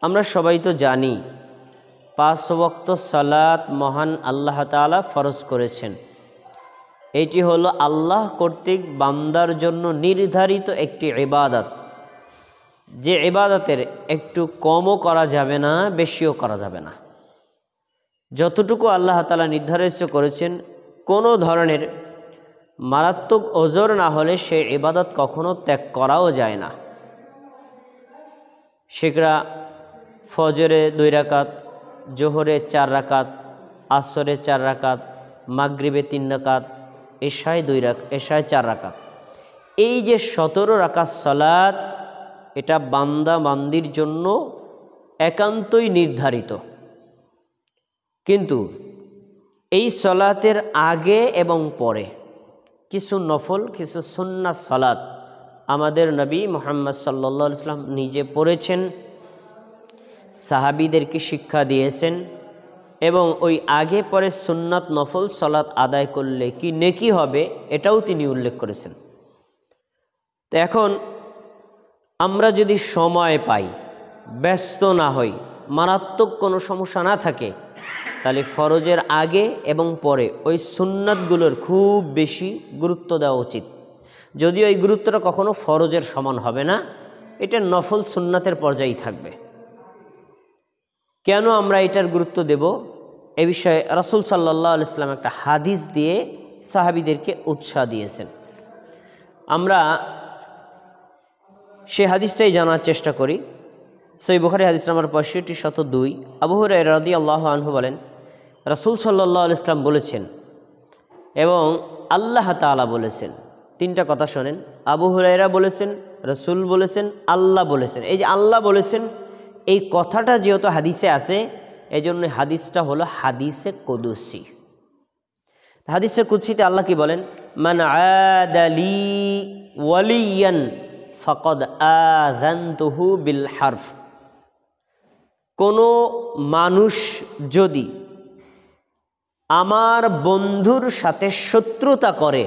আমরা সবাই তো জানি 5 ওয়াক্ত সালাত মহান আল্লাহ তাআলা ফরজ করেছেন। এটি হলো আল্লাহ কর্তৃক বান্দার জন্য নির্ধারিত একটি ইবাদত, যে ইবাদতের একটু কমও করা যাবে না, বেশিও করা যাবে না। যতটুকু আল্লাহ তাআলা নির্ধারিত করেছেন, কোনো ধরনের মারাত্মক ওজর না হলে সে ইবাদত কখনো ত্যাগ করাও যায় না। সেটা ফজরে 2 রাকাত, জোহরে 4 রাকাত, আসরে 4 রাকাত, মাগরিবে 3 রাকাত, এশায় 4 রাকাত। এই যে 17 রাকাত সালাত, এটা বান্দা বান্দির জন্য একান্তই নির্ধারিত। কিন্তু এই সালাতের আগে এবং পরে কিছু নফল, কিছু সুন্নাত সালাত আমাদের নবী মুহাম্মদ সাল্লাল্লাহু আলাইহি ওয়াসাল্লাম নিজে পড়েছেন, সাহাবীদেরকে শিক্ষা দিয়েছেন, এবং ওই আগে পরে সুন্নাত নফল সালাত আদায় করলে কি নেকি হবে এটাও তিনি উল্লেখ করেছেন। তো এখন আমরা যদি সময় পাই, ব্যস্ত না হই, মারাত্মক কোনো সমস্যা না থাকে, তাহলে ফরজের আগে এবং পরে ওই সুন্নাতগুলোর খুব বেশি গুরুত্ব দেওয়া উচিত। যদিও এই গুরুত্বটা কখনো ফরজের সমান হবে না, এটা নফল সুন্নাতের পর্যায়েই থাকবে। কেন আমরা এটার গুরুত্ব দেব, এ বিষয়ে রাসূল সাল্লাল্লাহু আলাইহি ওয়াসাল্লাম একটা হাদিস দিয়ে সাহাবীদেরকে উৎসাহ দিয়েছেন। আমরা সেই হাদিসটাই জানার চেষ্টা করি। সহিহ বুখারী হাদিস নাম্বার 6502, আবু হুরায়রা রাদিয়াল্লাহু আনহু বলেন, রাসূল সাল্লাল্লাহু আলাইহি ওয়াসাল্লাম বলেছেন এবং আল্লাহ তাআলা বলেছেন। 3টা কথা শোনেন, আবু হুরায়রা বলেছেন, রাসূল বলেছেন, আল্লাহ বলেছেন। এই যে আল্লাহ বলেছেন, এই কথাটা যেহেতু হাদিসে আছে, এই জন্য হাদিসটা হলো হাদিসে কুদসি। হাদিসে কুদসিতে আল্লাহ কি বলেন, মান আদালি ওয়ালিয়ান ফাকাদ আযানতুহু বিল হারফ। কোনো মানুষ যদি আমার বন্ধুর সাথে শত্রুতা করে,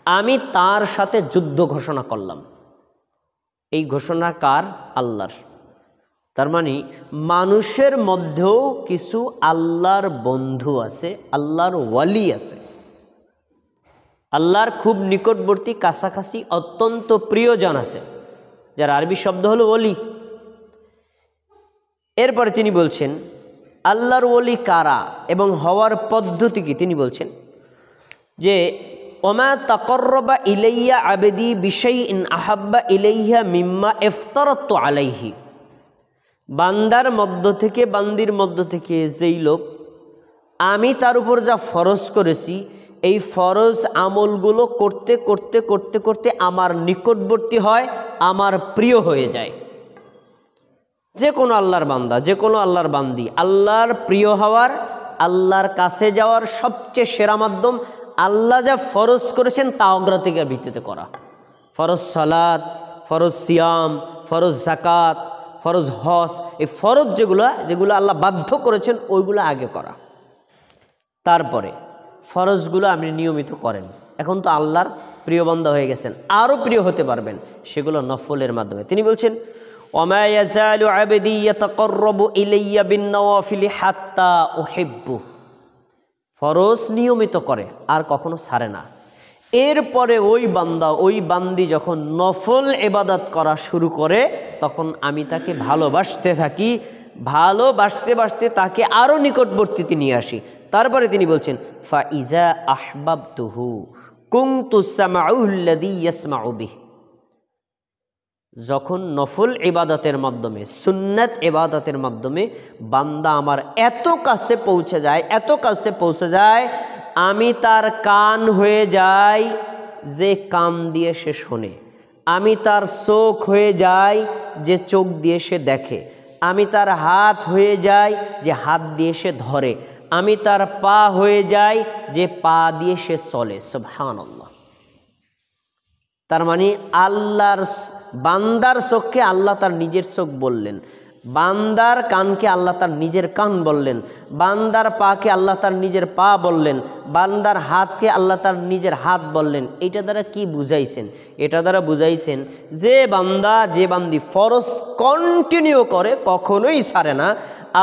আমি তার সাথে যুদ্ধ ঘোষণা করলাম। এই ঘোষণা কার? আল্লাহর। তার মানে মানুষের মধ্যেও কিছু আল্লাহর বন্ধু আছে, আল্লাহর ওয়ালি আছে, আল্লাহর খুব নিকটবর্তী, কাছাকাছি, অত্যন্ত প্রিয়জন আছে, যার আরবি শব্দ হলো ওলি। এরপরে তিনি বলছেন আল্লাহর ওলি কারা এবং হওয়ার পদ্ধতি কি। তিনি বলছেন যে ওমা তাকাররাবা ইলাইয়া আবদি বিশাইইন আহাব্বা ইলাইহা মিম্মা ইফতারাতু আলাইহি। বান্দার মধ্য থেকে, বান্দির মধ্য থেকে যেই লোক আমি তার উপর যা ফরজ করেছি, এই ফরজ আমলগুলো করতে করতে করতে করতে আমার নিকটবর্তী হয়, আমার প্রিয় হয়ে যায়। যে কোনো আল্লাহর বান্দা, যে কোনো আল্লাহর বান্দি আল্লাহর প্রিয় হওয়ার, আল্লাহর কাছে যাওয়ার সবচেয়ে সেরা মাধ্যম আল্লাহ যা ফরজ করেছেন তা অগ্রাধিকার ভিত্তিতে করা। ফরজ সালাত, ফরজ সিয়াম, ফরজ যাকাত, ফরজ হজ, এই ফরজ যেগুলো আল্লাহ বাধ্য করেছেন ওইগুলো আগে করা। তারপরে ফরজগুলো আপনি নিয়মিত করেন, এখন তো আল্লাহর প্রিয় বান্দা হয়ে গেছেন, আরও প্রিয় হতে পারবেন সেগুলো নফলের মাধ্যমে। তিনি বলছেন ওমা ইয়াজালু আবদি ইয়াতাকাররাবু ইলাইয়া বিন-নওয়াফিল হাত্তা উহিব্বু। ফরজ নিয়মিত করে আর কখনো ছাড়ে না। এরপরে ওই বান্দা, ওই বান্দি যখন নফল ইবাদত করা শুরু করে, তখন আমি তাকে ভালোবাসতে থাকি, ভালোবাসতে বাসতে তাকে আরও নিকটবর্তীতে নিয়ে আসি। তারপরে তিনি বলছেন ফা ইজা আহবাবতুহু কুনতু সামাউল্লাযী ইয়াসমাউ বিহি। যখন নফল ইবাদতের মাধ্যমে, সুন্নাত ইবাদতের মাধ্যমে বান্দা আমার এত কাছে পৌঁছে যায়, এত কাছে পৌঁছে যায়, আমি তার কান হয়ে যাই যে কান দিয়ে সে শোনে, আমি তার চোখ হয়ে যাই যে চোখ দিয়ে সে দেখে, আমি তার হাত হয়ে যাই যে হাত দিয়ে সে ধরে, আমি তার পা হয়ে যাই যে পা দিয়ে সে চলে। সুবহানাল্লাহ। তার মানে আল্লাহর বান্দার চোখকে আল্লাহ তার নিজের চোখ বললেন, বান্দার কানকে আল্লাহ তার নিজের কান বললেন, বান্দার পাকে আল্লাহ তার নিজের পা বললেন, বান্দার হাতকে আল্লাহ তার নিজের হাত বললেন। এটা দ্বারা কি বুঝাইছেন? এটা দ্বারা বুঝাইছেন যে বান্দা, যে বান্দি ফরজ কন্টিনিউ করে, কখনোই ছাড়ে না,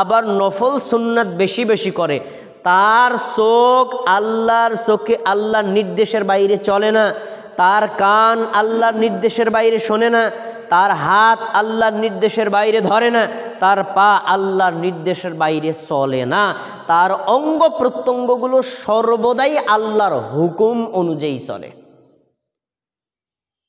আবার নফল সুন্নাত বেশি বেশি করে, তার চোখ আল্লাহর চোখে আল্লাহর নির্দেশের বাইরে চলে না, তার কান আল্লাহর নির্দেশের বাইরে শোনে না, তার হাত আল্লাহর নির্দেশের বাইরে ধরে না, তার পা আল্লাহর নির্দেশের বাইরে চলে না, তার অঙ্গ প্রত্যঙ্গগুলো সর্বদাই আল্লাহর হুকুম অনুযায়ী চলে।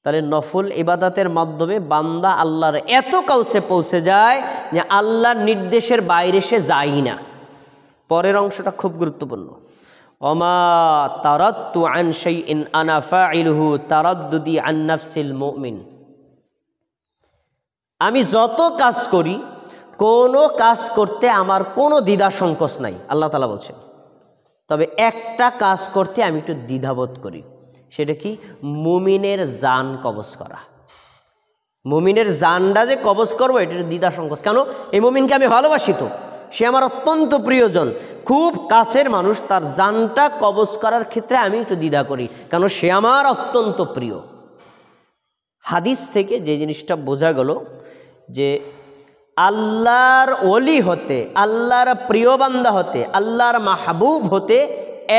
তাহলে নফল ইবাদতের মাধ্যমে বান্দা আল্লাহর এত কাছে পৌঁছে যায় যে আল্লাহর নির্দেশের বাইরে সে যায় না। পরের অংশটা খুব গুরুত্বপূর্ণ। ওমা তারাদ্দু আন শাইইন আনা ফাইলুহু তারাদ্দুদি আন নাফসিল মুমিন। আমি যত কাজ করি, কোনো কাজ করতে আমার কোনো দ্বিধা সংকোচ নাই, আল্লাহ তাআলা বলছেন। তবে একটা কাজ করতে আমি একটু দ্বিধাবোধ করি, সেটা কি? মুমিনের জান কবজ করা। মুমিনের জানটা যে কবজ করবো, এটা দ্বিধা সংকোচ। কেন? এই মুমিনকে আমি ভালোবাসি, তো সে আমার অত্যন্ত প্রিয়জন, খুব কাছের মানুষ, তার জানটা কবজ করার ক্ষেত্রে আমি একটু দ্বিধা করি, কেন? সে আমার অত্যন্ত প্রিয়। হাদিস থেকে যে জিনিসটা বোঝা গেল যে আল্লাহর ওলি হতে, আল্লাহর প্রিয় বান্দা হতে, আল্লাহর মাহবুব হতে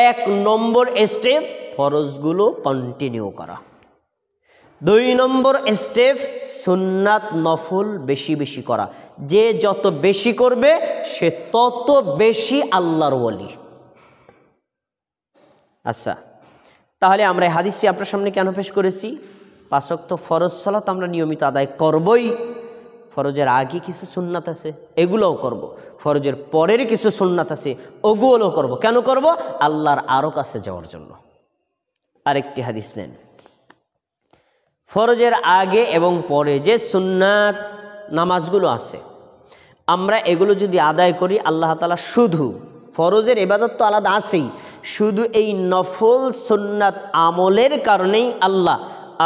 1 নম্বর স্টেপ ফরজগুলো কন্টিনিউ করা। 2 নম্বর স্টেপ সুন্নাত নফল বেশি বেশি করা। যে যত বেশি করবে সে তত বেশি আল্লাহর ওলি। আচ্ছা, তাহলে আমরা এই হাদিসটি আপনার সামনে কেন পেশ করেছি? 5 ওয়াক্ত ফরজ সালাত আমরা নিয়মিত আদায় করবই। ফরজের আগে কিছু সুন্নাত আছে, এগুলোও করব। ফরজের পরের কিছু সুন্নাত আছে, ওগুলোও করব। কেন করব? আল্লাহর আরো কাছে যাওয়ার জন্য। আরেকটি হাদিস নেন। ফরজের আগে এবং পরে যে সুন্নাত নামাজগুলো আছে, আমরা এগুলো যদি আদায় করি, আল্লাহ তাআলা শুধু ফরজের ইবাদত তো আলাদা আছেই, শুধু এই নফল সুন্নাত আমলের কারণেই আল্লাহ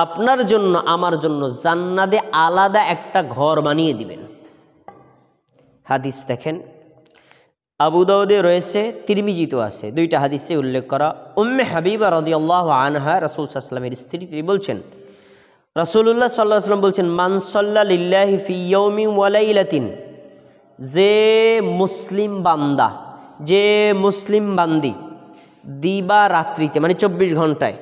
আপনার জন্য, আমার জন্য জান্নাতে আলাদা একটা ঘর বানিয়ে দিবেন। হাদিস দেখেন, আবু দাউদে রয়েছে, তিরমিজিতেও আছে, 2টা হাদিসে উল্লেখ করা। উম্মে হাবিবা রাদিয়াল্লাহু আনহা, রাসূল সাল্লাল্লাহু আলাইহি ওয়াসাল্লামের স্ত্রী, তিনি বলছেন, রাসূলুল্লাহ সাল্লাল্লাহু আলাইহি ওয়াসাল্লাম বলছেন, মান সাল্লা লিল্লাহি ফি ইয়াউমিন ওয়া লাইলাতিন, যে মুসলিম বান্দা, যে মুসলিম বান্দি দিবা রাত্রিতে, মানে 24 ঘন্টায়,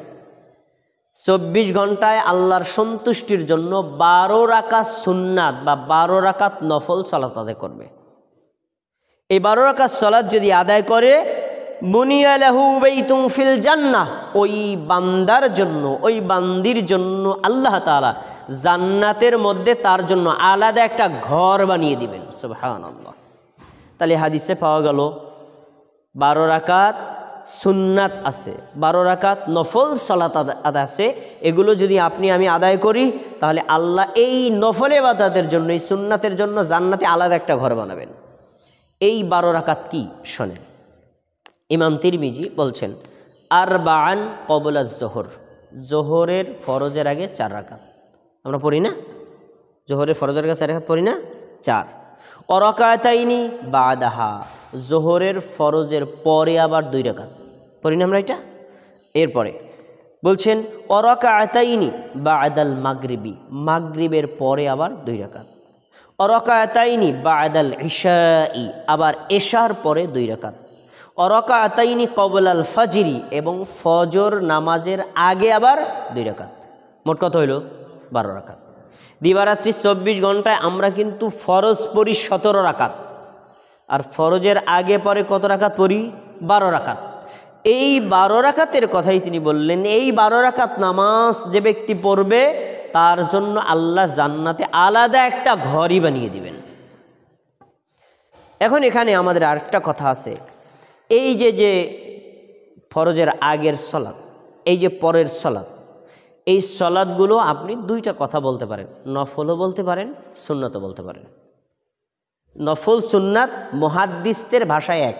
24 ঘন্টায় আল্লাহর সন্তুষ্টির জন্য 12 রাকাত সুন্নাত বা 12 রাকাত নফল সালাত আদায় করবে। এই 12 রাকাত সালাত যদি আদায় করে, বুনিয়া লাহু বাইতুন ফিল জান্নাহ, ওই বান্দার জন্য, ওই বান্দির জন্য আল্লাহ তাআলা জান্নাতের মধ্যে তার জন্য আলাদা একটা ঘর বানিয়ে দিবেন। সুবহানাল্লাহ। তাহলে হাদিসে পাওয়া গেল 12 রাকাত সুন্নাত আছে, 12 রাকাত নফল সালাত আদায় আছে। এগুলো যদি আপনি আমি আদায় করি, তাহলে আল্লাহ এই নফল ইবাদতের জন্য, এই সুন্নাতের জন্য জান্নাতে আলাদা একটা ঘর বানাবেন। এই 12 রাকাত কি? শোনেন, ইমাম তিরমিজি বলছেন, আরবাআন ক্বাবলা যোহর, জোহরের ফরজের আগে 4 রাকাত আমরা পড়ি না? জোহরের ফরজের আগে 4 রাকাত পড়ি না? 4। ওয়া রাকাতাইনি বাদাহা, জোহরের ফরজের পরে আবার 2 রাকাত পড়ি না আমরা এটা? এরপরে বলছেন, ওয়া রাকাতাইনি বাদাল মাগরিবি, মাগরিবের পরে আবার 2 রাকাত। ওয়া রাকাতাইনি বাদাল ইশাই, আবার এশার পরে 2 রাকাত। ওয়া রাকাতাইনি ক্বাবলাল ফাজরি, এবং ফজর নামাজের আগে আবার 2 রাকাত। মোট কত হইল? 12 রাকাত। দিবারাত্রি 24 ঘন্টায় আমরা কিন্তু ফরজ পড়ি 17 রাকাত, আর ফরজের আগে পরে কত রাকাত পড়ি? 12 রাকাত। এই 12 রাকাতের কথাই তিনি বললেন, এই 12 রাকাত নামাজ যে ব্যক্তি পড়বে, তার জন্য আল্লাহ জান্নাতে আলাদা একটা ঘরই বানিয়ে দিবেন। এখন এখানে আমাদের আরেকটা কথা আছে, এই যে ফরজের আগের সালাত, এই যে পরের সালাত, এই সালাতগুলো আপনি 2টা কথা বলতে পারেন, নফলও বলতে পারেন, সুন্নাতও বলতে পারেন। নফল সুন্নাত মুহাদ্দিসদের ভাষায় এক,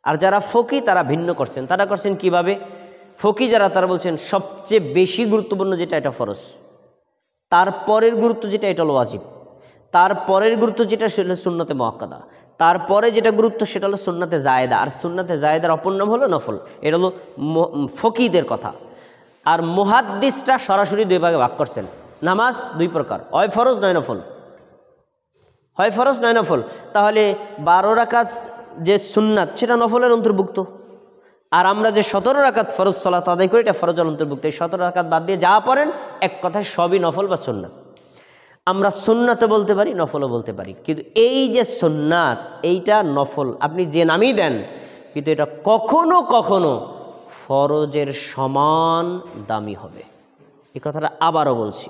আর যারা ফকি তারা ভিন্ন করছেন। তারা করছেন কিভাবে? ফকি যারা, তারা বলছেন সবচেয়ে বেশি গুরুত্বপূর্ণ যেটা, এটা ফরজ, তারপরের গুরুত্ব যেটা, এটা হলো ওয়াজিব, তারপরের গুরুত্ব যেটা সেটা সুন্নতে মুআক্কাদা, তারপরে যেটা গুরুত্ব সেটা হলো সুন্নতে জায়েদা, আর সুন্নতে জায়েদার অপর নাম হলো নফল। এটা হলো ফকিদের কথা। আর মুহাদ্দিসরা সরাসরি দুই ভাগে ভাগ করছেন, নামাজ দুই প্রকার, হয় ফরজ নয় নফল, হয় ফরজ নয় নফল। তাহলে 12 রাকাত যে সুন্নাত সেটা নফলের অন্তর্ভুক্ত, আর আমরা যে 17 রাকাত ফরজ সালাত আদায় করি এটা ফরজের অন্তর্ভুক্ত। এই 17 রাকাত বাদ দিয়ে যা পড়েন এক কথায় সবই নফল বা সুন্নাত। আমরা সুন্নাতও বলতে পারি, নফলও বলতে পারি, কিন্তু এই যে সুন্নাত এইটা নফল আপনি যে নামই দেন, কিন্তু এটা কখনো কখনো ফরজের সমান দামি হবে। এই কথাটা আবারও বলছি,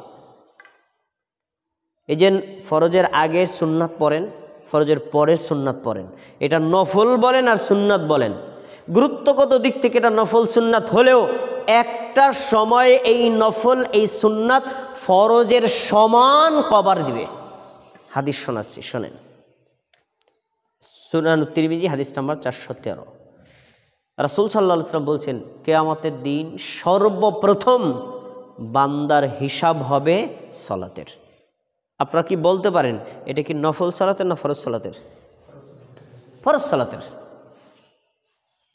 এই যে ফরজের আগের সুন্নাত পড়েন, ফরজের পরের সুন্নাত পড়েন, এটা নফল বলেন আর সুন্নাত বলেন, গুরুত্বগত দিক থেকে এটা নফল সুন্নাত হলেও একটা সময়ে এই নফল এই সুন্নাত ফরজের সমান কভার দিবে। হাদিস শোনাচ্ছি, শোনেন। সুনান তিরমিজি হাদিস নাম্বার 413। রাসূল সাল্লাল্লাহু আলাইহি ওয়াসাল্লাম বলছেন, কিয়ামতের দিন সর্বপ্রথম বান্দার হিসাব হবে সালাতের। আপনারা কি বলতে পারেন এটা কি নফল সালাতের না ফরজ সালাতের? ফরজ সালাতের।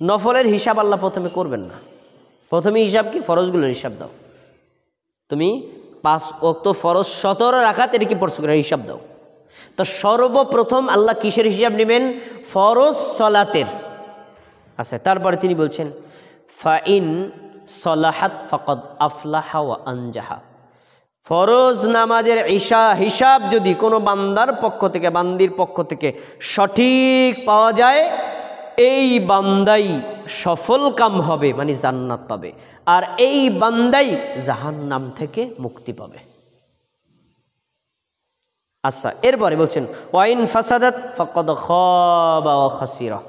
নফলের হিসাব আল্লাহ প্রথমে করবেন না, প্রথমে হিসাব কি? ফরজগুলোর হিসাব দাও। তুমি 5 ওয়াক্ত ফরজ 17 রাকাত এটা কি পড়ছো করে হিসাব দাও। তো সর্বপ্রথম আল্লাহ কিসের হিসাব নেবেন? ফরজ সালাতের। আচ্ছা, তারপরে তিনি বলছেন ফাইন সলাহাত ফাকাদ আফলাহা ওয়া আনজাহা। ফরজ নামাজের হিসাব যদি কোনো বান্দার পক্ষ থেকে, বান্দির পক্ষ থেকে সঠিক পাওয়া যায়, এই বান্দাই সফল কাম হবে, মানে জান্নাত পাবে, আর এই বান্দাই জাহান্নাম থেকে মুক্তি পাবে। আচ্ছা, এরপরে বলছেন ওয়াইন ফাসাদাত ফাকাদ খাবা ওয়া খাসিরা।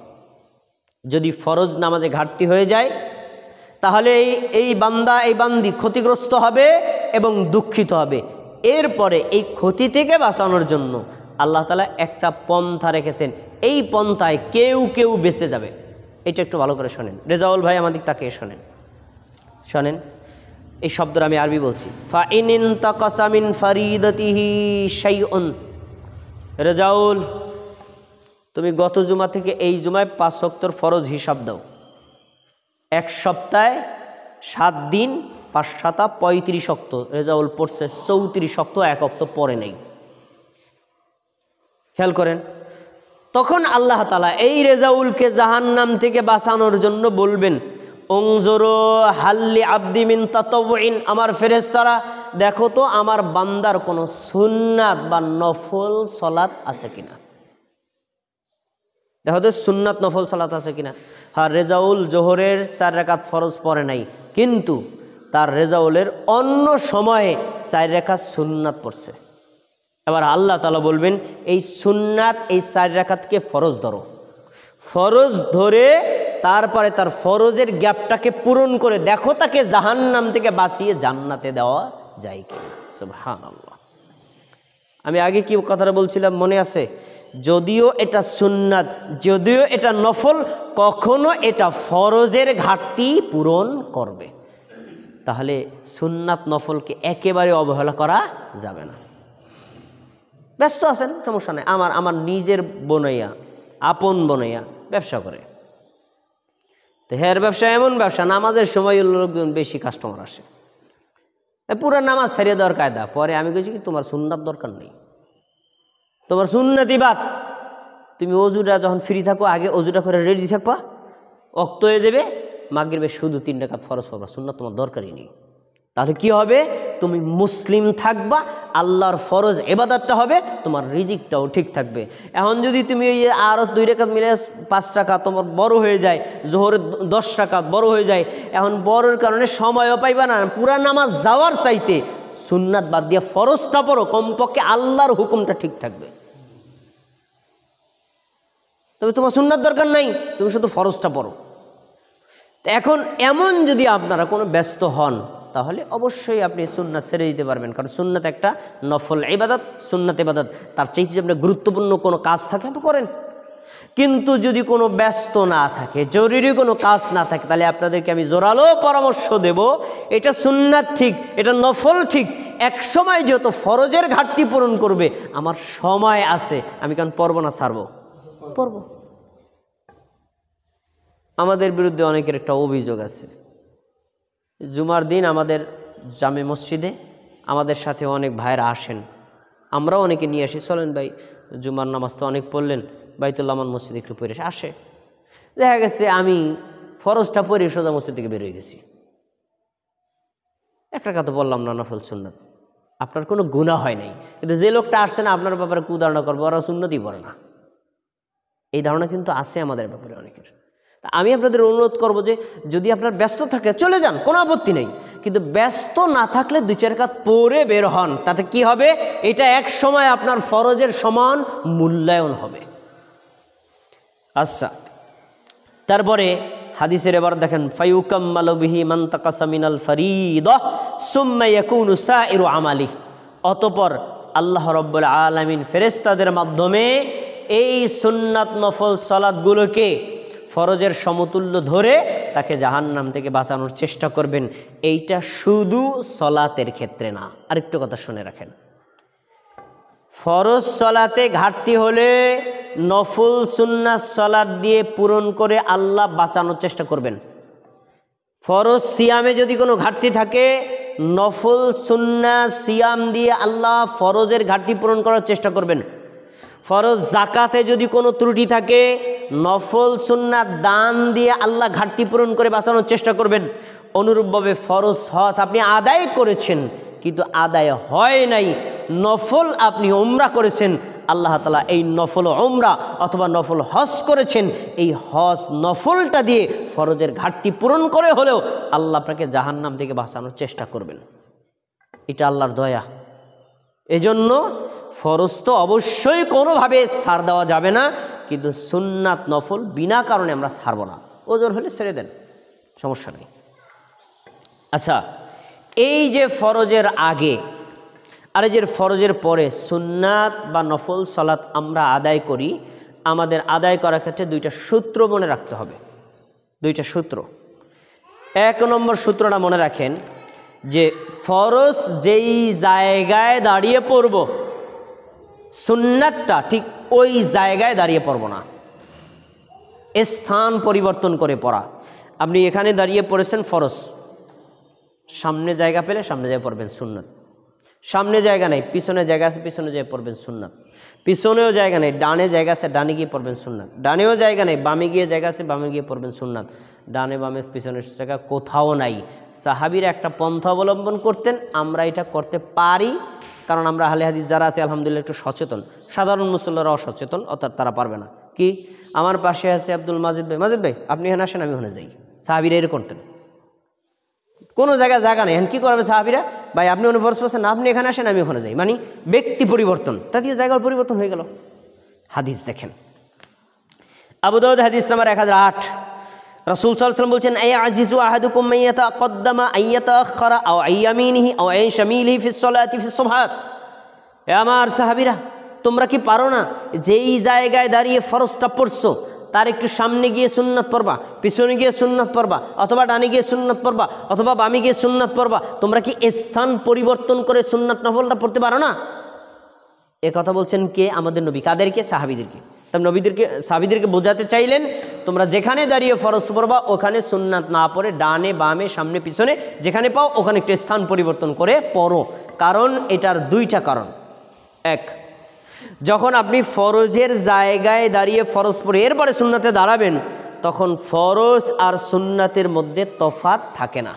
যদি ফরজ নামাজে ঘাটতি হয়ে যায় তাহলে এই বান্দা, এই বান্দি ক্ষতিগ্রস্ত হবে এবং দুঃখিত হবে। এরপরে এই ক্ষতি থেকে বাঁচানোর জন্য আল্লাহ তাআলা একটা পন্থা রেখেছেন, এই পন্থায় কেউ কেউ বেঁচে যাবে। এটা একটু ভালো করে শোনেন, রেজাউল ভাই আমাদের তাকে শোনেন, শোনেন এই শব্দটা আমি আরবি বলছি। ফাইন ইনতাকাসা মিন ফারিদাতিহি শাইউন। রেজাউল, তুমি গত জুমা থেকে এই জুমায় 5 ওয়াক্তের ফরজ হিসাব দাও। এক সপ্তাহে 7 দিন 5 7 35 ওয়াক্ত। রেজাউল পড়ছে 34 ওয়াক্ত, 1 ওয়াক্ত পড়ে নেই। খেয়াল করেন, তখন আল্লাহ তাআলা এই রেজাউলকে জাহান্নাম থেকে বাঁচানোর জন্য বলবেন, উনজুরু হাল্লি আবদি মিন তাতাউইন। আমার ফেরেশতারা দেখো তো আমার বান্দার কোনো সুন্নাত বা নফল সালাত আছে কিনা, দেখো তো সুন্নাত নফল সালাত আছে কিনা। হ্যাঁ, রেজাউল জোহরের 4 রাকাত ফরজ পড়ে নাই, কিন্তু তার রেজাউলের অন্য সময়ে 4 রাকাত সুন্নাত পড়ছে। এবার আল্লাহ তাআলা বলবেন, এই সুন্নাত এই 4 রাকাতকে ফরজ ধরো, ফরজ ধরে তারপরে তার ফরজের গ্যাপটাকে পূরণ করে দেখো তাকে জাহান্নাম থেকে বাঁচিয়ে জান্নাতে দেওয়া যায় কিনা। সুবহানাল্লাহ। আমি আগে কি কথাটা বলছিলাম মনে আছে? যদিও এটা সুন্নাত, যদিও এটা নফল, কখনো এটা ফরজের ঘাটতি পূরণ করবে। তাহলে সুন্নাত নফলকে একেবারে অবহেলা করা যাবে না। ব্যস্ত আছেন, সমস্যা নেই। আমার নিজের বোনাইয়া, আপন বোনাইয়া ব্যবসা করে, তো হের ব্যবসা এমন ব্যবসা, নামাজের সময় লোকজন বেশি কাস্টমার আসে, পুরা নামাজ ছাড়িয়ে দেওয়ার কায়দা। পরে আমি বলছি কি, তোমার সুন্নাত দরকার নেই, তোমার সুন্নাতি বাদ। তুমি অজুটা যখন ফ্রি থাকো আগে অজুটা করে রেডি থাকবা, ওয়াক্ত হয়ে যাবে, মাগরিবে শুধু 3 রাকাত ফরজ পড়বা, সুন্নাত তোমার দরকারই নেই। তাহলে কি হবে? তুমি মুসলিম থাকবা, আল্লাহর ফরজ ইবাদতটা হবে, তোমার রিজিকটাও ঠিক থাকবে। এখন যদি তুমি ওই আরও 2 রাকাত মিলে 5 রাকাত তোমার বড় হয়ে যায়, জোহরের 10 রাকাত বড় হয়ে যায়, এখন বড়র কারণে সময়ও পাইবা না। পুরা নামাজ যাওয়ার চাইতে সুন্নাত বাদ দিয়ে ফরজটা পড়ো, কমপক্ষে আল্লাহর হুকুমটা ঠিক থাকবে। তবে তোমার সুন্নাত দরকার নাই, তুমি শুধু ফরজটা পড়ো। এখন এমন যদি আপনারা কোনো ব্যস্ত হন তাহলে অবশ্যই আপনি সুন্নাত ছেড়ে দিতে পারবেন, কারণ সুন্নাত একটা নফল ইবাদত, সুন্নাত ইবাদত। তার চাইতে যদি আপনার গুরুত্বপূর্ণ কোনো কাজ থাকে আপনি করেন। কিন্তু যদি কোনো ব্যস্ত না থাকে, জরুরি কোনো কাজ না থাকে, তাহলে আপনাদেরকে আমি জোরালো পরামর্শ দেব, এটা সুন্নাত ঠিক, এটা নফল ঠিক, এক সময় যেহেতু ফরজের ঘাটতি পূরণ করবে, আমার সময় আছে, আমি কেন পড়বো না, ছাড়বো? পড়বো। আমাদের বিরুদ্ধে অনেকের একটা অভিযোগ আছে, জুমার দিন আমাদের জামে মসজিদে আমাদের সাথে অনেক ভাইরা আসেন, আমরাও অনেকে নিয়ে আসি, চলেন ভাই জুমার নামাজ তো অনেক পড়লেন, বাইতুল আমান মসজিদে একটু পড়ে আসে। দেখা গেছে আমি ফরজটা পড়ে সোজা মসজিদ থেকে বের হয়ে গেছি, এক রাকাত তো বললাম না, নফল সুন্নাত, আপনার কোনো গুনাহ হয় নাই। কিন্তু যে লোকটা আসছে না আপনার ব্যাপারে কুধারণা করবো, ওরা সুন্নতই পড়ে না, এই ধারণা কিন্তু আছে আমাদের ব্যাপারে অনেকের। তা আমি আপনাদের অনুরোধ করব যে যদি আপনার ব্যস্ত থাকে চলে যান, কোনো আপত্তি নেই, কিন্তু ব্যস্ত না থাকলে 2-4 রাকাত পড়ে বের হন, তাতে কি হবে, এটা এক সময় আপনার ফরজের সমান মূল্যায়ন হবে। আচ্ছা, তারপরে হাদিসের এবার দেখেন, ফায়ুকাম্মালু বিহি মান তাকাসা মিনাল ফরিদাহ সুম্মা ইয়াকুনু সাইরু আমালি, অতঃপর আল্লাহ রাব্বুল আলামিন ফেরেশতাদের মাধ্যমে এই সুন্নাত নফল সালাতগুলোকে ফরজের সমতুল্য ধরে তাকে জাহান্নাম থেকে বাঁচানোর চেষ্টা করবেন। এইটা শুধু সলাতের ক্ষেত্রে না, আরেকটু কথা শুনে রাখেন, ফরজ সলাতে ঘাটতি হলে নফল সুন্নাত সলাত দিয়ে পূরণ করে আল্লাহ বাঁচানোর চেষ্টা করবেন। ফরজ সিয়ামে যদি কোনো ঘাটতি থাকে, নফল সুন্নাত সিয়াম দিয়ে আল্লাহ ফরজের ঘাটতি পূরণ করার চেষ্টা করবেন। ফরজ জাকাতে যদি কোনো ত্রুটি থাকে, নফল সুন্নাত দান দিয়ে আল্লাহ ঘাটতি পূরণ করে বাঁচানোর চেষ্টা করবেন। অনুরূপভাবে ফরজ হজ আপনি আদায় করেছেন কিন্তু আদায় হয় নাই, নফল আপনি উমরা করেছেন, আল্লাহ তাআলা এই নফল উমরা অথবা নফল হজ করেছেন, এই হজ নফলটা দিয়ে ফরজের ঘাটতি পূরণ করে হলেও আল্লাহ আপনাকে জাহান্নাম থেকে বাঁচানোর চেষ্টা করবেন। এটা আল্লাহর দয়া। এজন্য ফরজ তো অবশ্যই কোনোভাবে ছাড় দেওয়া যাবে না, কিন্তু সুন্নাত নফল বিনা কারণে আমরা ছাড়ব না, ওজোর হলে ছেড়ে দেন, সমস্যা নেই। আচ্ছা, এই যে ফরজের আগে আর এই যে ফরজের পরে সুন্নাত বা নফল সালাত আমরা আদায় করি, আমাদের আদায় করার ক্ষেত্রে 2টা সূত্র মনে রাখতে হবে। 2টা সূত্র। 1 নম্বর সূত্রটা মনে রাখেন যে ফরজ যেই জায়গায় দাঁড়িয়ে পড়ব, সুন্নাতটা ঠিক ওই জায়গায় দাঁড়িয়ে পড়ব না, স্থান পরিবর্তন করে পড়া। আপনি এখানে দাঁড়িয়ে পড়েছেন ফরজ, সামনে জায়গা পেলে সামনে যায় পড়বেন সুন্নাত, সামনে জায়গা নেই পিছনে জায়গা আছে পিছনে যেয়ে পড়বেন সুন্নাত, পিছনেও জায়গা নেই ডানে জায়গা আছে ডানে গিয়ে পড়বেন সুন্নাত, ডানেও জায়গা নেই বামে গিয়ে জায়গা আছে বামে গিয়ে পড়বেন সুন্নাত, ডানে বামে পিছনের জায়গা কোথাও নাই। সাহাবীরা একটা পন্থা অবলম্বন করতেন, আমরা এটা করতে পারি কারণ আমরা আহলে হাদিস যারা আছে আলহামদুলিল্লাহ একটু সচেতন, সাধারণ মুসল্লিরা অসচেতন, অর্থাৎ তারা পারবে না। কি, আমার পাশে আছে আব্দুল মাজিদ ভাই, মাজিদ ভাই আপনি এখানে আসেন আমি ওখানে যাই, সাহাবীরা এরকম করতেন। কোনো জায়গায় জায়গা নেই, এখন কী করবে সাহাবীরা, ভাই আপনি অন্য ফরজ পড়ছেন না, আপনি এখানে আসেন আমি ওখানে যাই, মানে ব্যক্তি পরিবর্তন, তাতে জায়গার পরিবর্তন হয়ে গেল। হাদিস দেখেন, আবু দাউদ হাদিস নাম্বার 1008, রাসূল সাল্লাল্লাহু আলাইহি ওয়াসাল্লাম বলছেন, আয়া আজিজু আহাদুকুম মান ইয়াতাকাদ্দামা আইয়াতাআখারা আও আইয়ামিনিহি আও আন শামিলিহি ফিস সালাতি ফিস সুবহাত। এ আমার সাহাবীরা, তোমরা কি পারো না যেই জায়গায় দাঁড়িয়ে ফরজটা পড়ছো তার একটু সামনে গিয়ে সুন্নাত পড়বা, পিছনে গিয়ে সুন্নাত পড়বা, অথবা ডানে গিয়ে সুন্নাত পড়বা, অথবা বামে গিয়ে সুন্নাত পড়বা, তোমরা কি স্থান পরিবর্তন করে সুন্নাত নফলটা পড়তে পারো না? এ কথা বলছেন কে? আমাদের নবী। কাদেরকে? সাহাবীদেরকে। তাই সাহাবীদেরকে বোঝাতে চাইলেন তোমরা যেখানে দাঁড়িয়ে ফরজ পড়বা ওখানে সুন্নাত না পড়ে ডানে বামে সামনে পিছনে যেখানে পাও ওখানে একটু স্থান পরিবর্তন করে পড়ো। কারণ এটার 2টা কারণ। 1, যখন আপনি ফরজের জায়গায় দাঁড়িয়ে ফরজ পড়ে এরপরে সুন্নাতে দাঁড়াবেন তখন ফরজ আর সুন্নাতের মধ্যে তফাৎ থাকে না।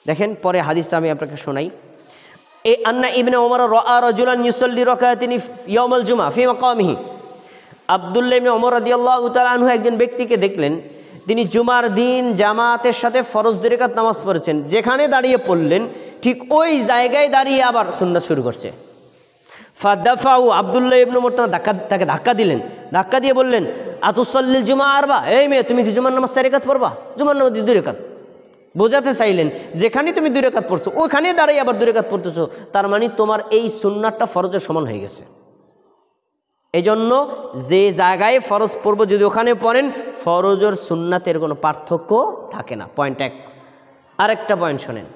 দেখেন পরে হাদিসটা আমি আপনাকে শোনাই। আন্না ইবনে ওমর রাআ রাজুলান ইউসাল্লি রাকাতাইনি ইয়াউমাল জুমআ ফি মাকামিহি। আব্দুল্লাহ ইবনে ওমর রাদিয়াল্লাহু তাআলা আনহু একজন ব্যক্তিকে দেখলেন তিনি জুমার দিন জামাতের সাথে ফরজ 2 রাকাত নামাজ পড়েছেন, যেখানে দাঁড়িয়ে পড়লেন ঠিক ওই জায়গায় দাঁড়িয়ে আবার সুন্নাত শুরু করছে। ফাদাফাউ, আব্দুল্লাহ ইবনে ওমর তাকে ধাক্কা দিলেন, ধাক্কা দিয়ে বললেন, আতুসাল্লিল জুমা আরবা, এই মেয়ে তুমি কি জুমার নামাজ 4 রাকাত পড়বা? জুমার নামাজ 2 রাকাত। বোঝাতে চাইলেন যেখানে তুমি 2 রাকাত পড়ছো ওখানে দাঁড়িয়ে আবার 2 রাকাত পড়তেছো, তার মানে তোমার এই সুন্নাতটা ফরজের সমান হয়ে গেছে। এই জন্য যে জায়গায় ফরজ পড়বো যদি ওখানে পড়েন ফরজের সুন্নাতের কোনো পার্থক্য থাকে না। পয়েন্ট 1। আরেকটা পয়েন্ট শোনেন,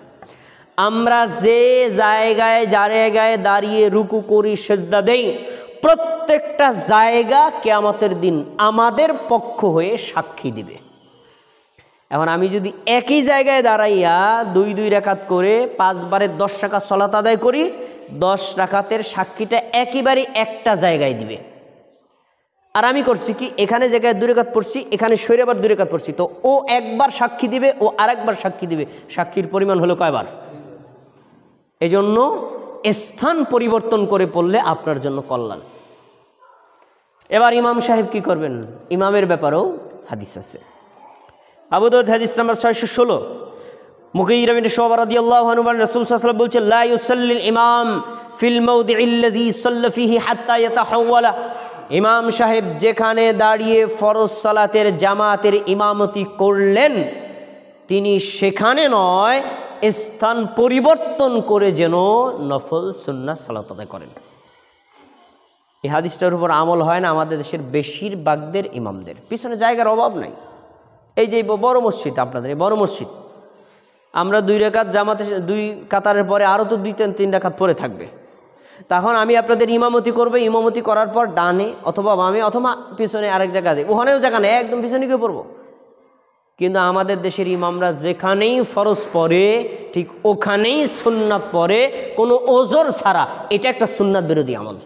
আমরা যে জায়গায় দাঁড়িয়ে রুকু করি, সেজদা দেই, প্রত্যেকটা জায়গা কিয়ামতের দিন আমাদের পক্ষ হয়ে সাক্ষী দিবে। এখন আমি যদি একই জায়গায় দাঁড়াইয়া 2 রাকাত করে 5 বারের 10 রাকাত সালাত আদায় করি, 10 রাকাতের সাক্ষীটা একেবারে একটা জায়গায় দিবে। আর আমি করছি কি, এখানে জায়গায় 2 রাকাত পড়ছি, এখানে সরে আবার 2 রাকাত পড়ছি, তো ও একবার সাক্ষী দিবে, ও আরেকবার সাক্ষী দিবে, সাক্ষীর পরিমাণ হলো কয়বার? এজন্য স্থান পরিবর্তন করে পড়লে আপনার জন্য কল্যাণ। এবার ইমাম সাহেব কি করবেন? ইমামের ব্যাপারেও হাদিস আছে। আবু দাউদ হাদিস নাম্বার 616, মুগীরা বিন শুবা রাদিয়াল্লাহু আনহু রাসূল সাল্লাল্লাহু আলাইহি ওয়াসাল্লাম বলেছেন, লা ইউসাল্লিল ইমাম ফিল মাওদি'িল্লাযী সাল্লা ফীহি হাত্তা ইয়াতাহাওয়ালা। ইমাম সাহেব যেখানে দাঁড়িয়ে ফরজ সালাতের জামাতের ইমামতি করলেন, তিনি সেখানে নয়, স্থান পরিবর্তন করে যেন নফল সুন্নাত সালাত আদায় করেন। এই হাদিসটার উপর আমল হয় না আমাদের দেশের বেশিরভাগদের ইমামদের। পিছনে জায়গার অভাব নাই। এই যে বড় মসজিদ, আপনাদের এই বড় মসজিদ, আমরা 2 রাকাত জামাতে 2 কাতারের পরে আরও তো 2-3 রাকাত পরে থাকবে। তখন আমি আপনাদের ইমামতি করবো, ইমামতি করার পর ডানে অথবা বামে অথবা পিছনে আরেক জায়গায়, ওখানেও জায়গা নেই, একদম পিছনে গিয়ে পড়বো। কিন্তু আমাদের দেশের ইমামরা যেখানেই ফরজ পড়ে ঠিক ওখানেই সুন্নাত পড়ে, কোনো ওজর ছাড়া। এটা একটা সুন্নাত বিরোধী আমল।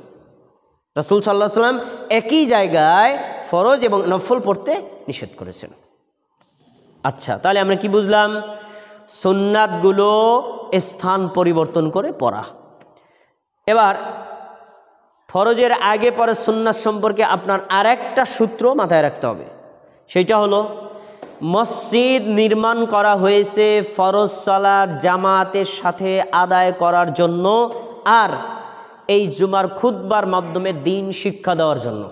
রাসূল সাল্লাল্লাহু আলাইহি ওয়াসাল্লাম একই জায়গায় ফরজ এবং নফল পড়তে নিষেধ করেছেন। আচ্ছা, তাহলে আমরা কি বুঝলাম? সুন্নাতগুলো স্থান পরিবর্তন করে পড়া। এবার ফরজের আগে পরে সুন্নাত সম্পর্কে আপনার আরেকটা সূত্র মাথায় রাখতে হবে। সেটা হলো, মসজিদ নির্মাণ করা হয়েছে ফরজ সালাত জামাতের সাথে আদায় করার জন্য, আর এই জুমার খুতবার মাধ্যমে দিন শিক্ষা দেওয়ার জন্য।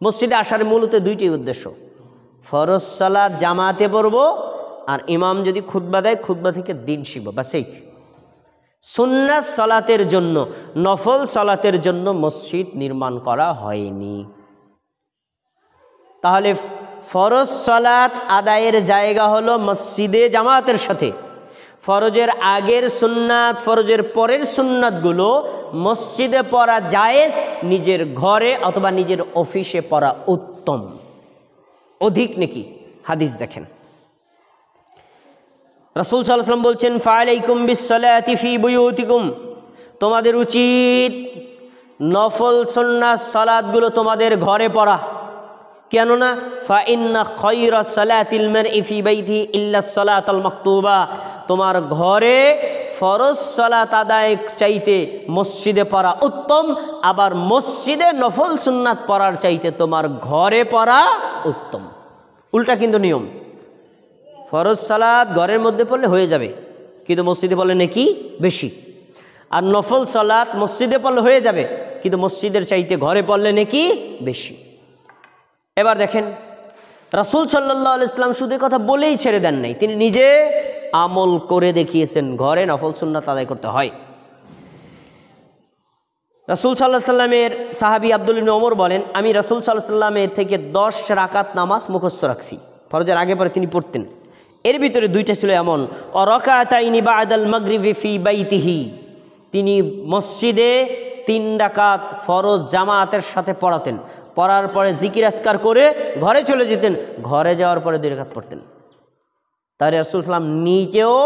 মসজিদে আসার মূলত 2টি উদ্দেশ্য, ফরজ সালাত জামাতে পড়ব, আর ইমাম যদি খুতবা দেয় খুতবা থেকে দিন শিখব, বাস এই। সুন্নাত সালাতের জন্য, নফল সালাতের জন্য মসজিদ নির্মাণ করা হয়নি। তাহলে ফরজ সালাত আদায়ের জায়গা হলো মসজিদে জামাতের সাথে। ফরজের আগের সুন্নাত, ফরজের পরের সুন্নাতগুলো মসজিদে পড়া জায়েজ, নিজের ঘরে অথবা নিজের অফিসে পড়া উত্তম, অধিক নেকি। হাদিস দেখেন, রাসূল সাল্লাল্লাহু আলাইহি ওয়াসাল্লাম বলছেন, ফাআলাইকুম বিসসালাতি ফি বুয়ুতিকুম, তোমাদের উচিত নফল সুন্নাত সালাতগুলো তোমাদের ঘরে পড়া। কেননা ফাইন্না খায়রা সালাতিল মারই ফি বাইতিহি ইল্লা সালাতাল মাকতুবা, তোমার ঘরে ফরজ সালাত আদায় চাইতে মসজিদে পড়া উত্তম, আবার মসজিদে নফল সুন্নাত পড়ার চাইতে তোমার ঘরে পড়া উত্তম। উল্টা কিন্তু নিয়ম, ফরজ সালাত ঘরের মধ্যে পড়লে হয়ে যাবে, কিন্তু মসজিদে পড়লে নেকি বেশি। আর নফল সালাত মসজিদে পড়লে হয়ে যাবে, কিন্তু মসজিদের চাইতে ঘরে পড়লে নেকি বেশি। এবার দেখেন, রাসূল সাল্লাল্লাহু আলাইহি ওয়াসাল্লাম শুধু কথা বলেই ছেড়ে দেন নাই, তিনি নিজে আমল করে দেখিয়েছেন ঘরে নফল সুন্নাত আদায় করতে হয়। রাসূল সাল্লাল্লাহু আলাইহি ওয়াসাল্লামের সাহাবী আব্দুল ইবনে ওমর বলেন, আমি রাসূল সাল্লাল্লাহু আলাইহি ওয়াসাল্লামের থেকে 10 রাকাত নামাজ মুখস্থ রাখছি, ফরজের আগে পরে তিনি পড়তেন। এর ভিতরে 2টা ছিল এমন, রাকাতাইনি বাদাল মাগরিবি ফি বাইতিহি, তিনি মসজিদে 3 রাকাত ফরজ জামাতের সাথে পড়াতেন, পড়ার পরে জিকির আজকার করে ঘরে চলে যেতেন, ঘরে যাওয়ার পরে 2 রাকাত পড়তেন। তাহলে রাসূল সাল্লাল্লাহু আলাইহি ওয়াসাল্লাম নিজেও